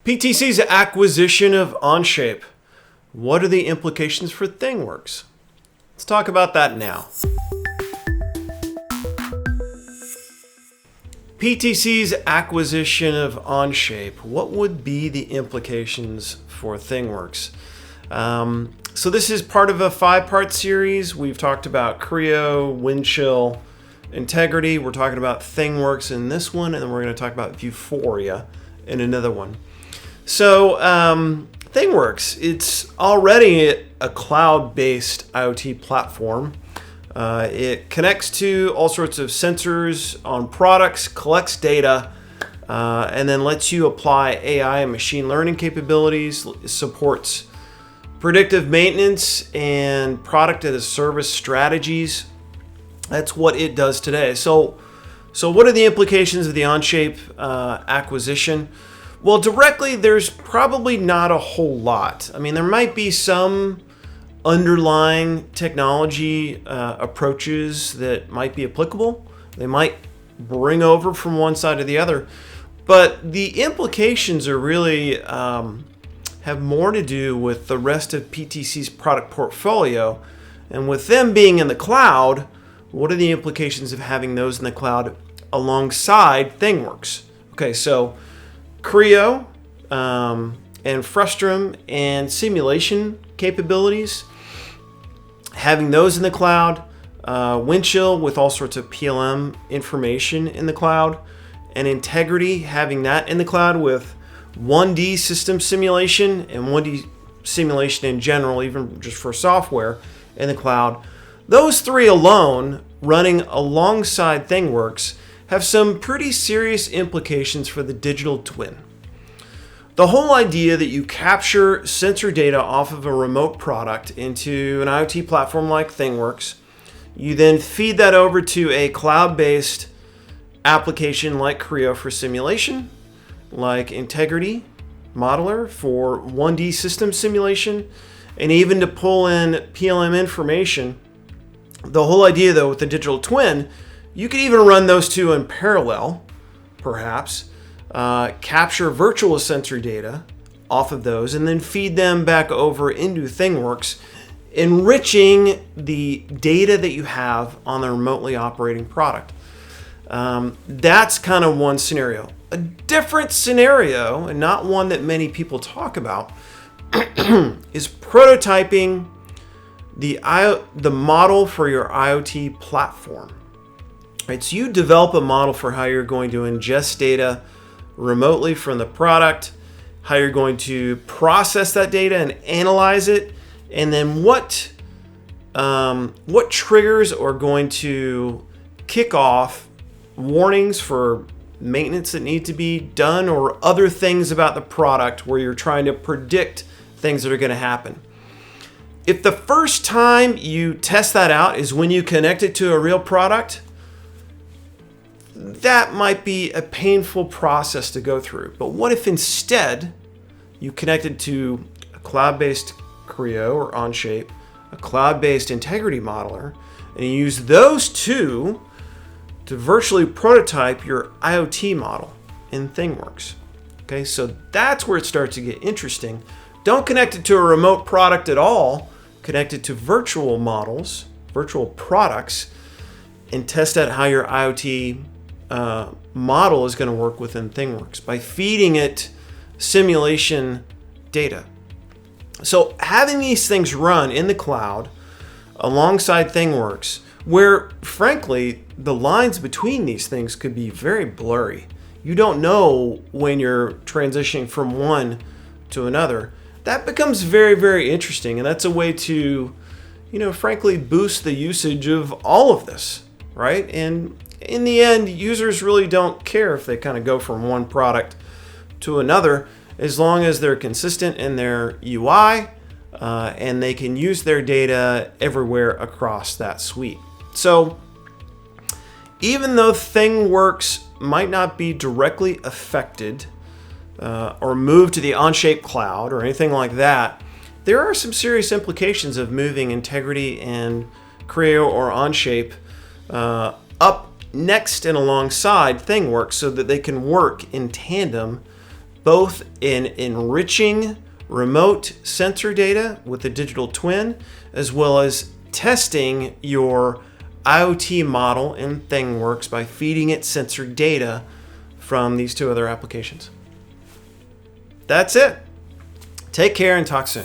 PTC's acquisition of Onshape. What are the implications for ThingWorx? Let's talk about that now. PTC's acquisition of Onshape. What would be the implications for ThingWorx? So this is part of a 5-part series. We've talked about Creo, Windchill, Integrity. We're talking about ThingWorx in this one, and then we're going to talk about Vuforia in another one. So ThingWorx, it's already a cloud-based IoT platform. It connects to all sorts of sensors on products, collects data, and then lets you apply AI and machine learning capabilities. It supports predictive maintenance and product as a service strategies. That's what it does today. So what are the implications of the Onshape acquisition? Well, directly, there's probably not a whole lot. I mean, there might be some underlying technology approaches that might be applicable. They might bring over from one side to the other. But the implications are really have more to do with the rest of PTC's product portfolio. And with them being in the cloud, what are the implications of having those in the cloud alongside ThingWorx? Okay, so Creo and Frustum and simulation capabilities, having those in the cloud, Windchill with all sorts of PLM information in the cloud, and Integrity, having that in the cloud with 1D system simulation and 1D simulation in general, even just for software in the cloud. Those three alone, running alongside ThingWorx, have some pretty serious implications for the digital twin. The whole idea that you capture sensor data off of a remote product into an IoT platform like ThingWorx, you then feed that over to a cloud-based application like Creo for simulation, like Integrity Modeler for 1D system simulation, and even to pull in PLM information. The whole idea, though, with the digital twin, you could even run those two in parallel, perhaps, capture virtual sensor data off of those, and then feed them back over into ThingWorx, enriching the data that you have on the remotely operating product. That's kind of one scenario. A different scenario, and not one that many people talk about, is prototyping the model for your IoT platform. Right, so you develop a model for how you're going to ingest data remotely from the product, how you're going to process that data and analyze it, and then what triggers are going to kick off warnings for maintenance that need to be done or other things about the product where you're trying to predict things that are going to happen. If the first time you test that out is when you connect it to a real product, that might be a painful process to go through. But what if instead you connected to a cloud-based Creo or Onshape, a cloud-based Integrity Modeler, and you use those two to virtually prototype your IoT model in ThingWorx? Okay, so that's where it starts to get interesting. Don't connect it to a remote product at all. Connect it to virtual models, virtual products, and test out how your IoT model is going to work within ThingWorx by feeding it simulation data. So having these things run in the cloud alongside ThingWorx, where frankly the lines between these things could be very blurry. You don't know when you're transitioning from one to another. That becomes very, very interesting, and that's a way to, frankly, boost the usage of all of this, right? And in the end, users really don't care if they kind of go from one product to another, as long as they're consistent in their UI and they can use their data everywhere across that suite. So even though ThingWorx might not be directly affected or moved to the Onshape cloud or anything like that, there are some serious implications of moving Integrity and Creo or Onshape up next and alongside ThingWorx so that they can work in tandem both in enriching remote sensor data with the digital twin, as well as testing your IoT model in ThingWorx by feeding it sensor data from these two other applications. That's it. Take care and talk soon.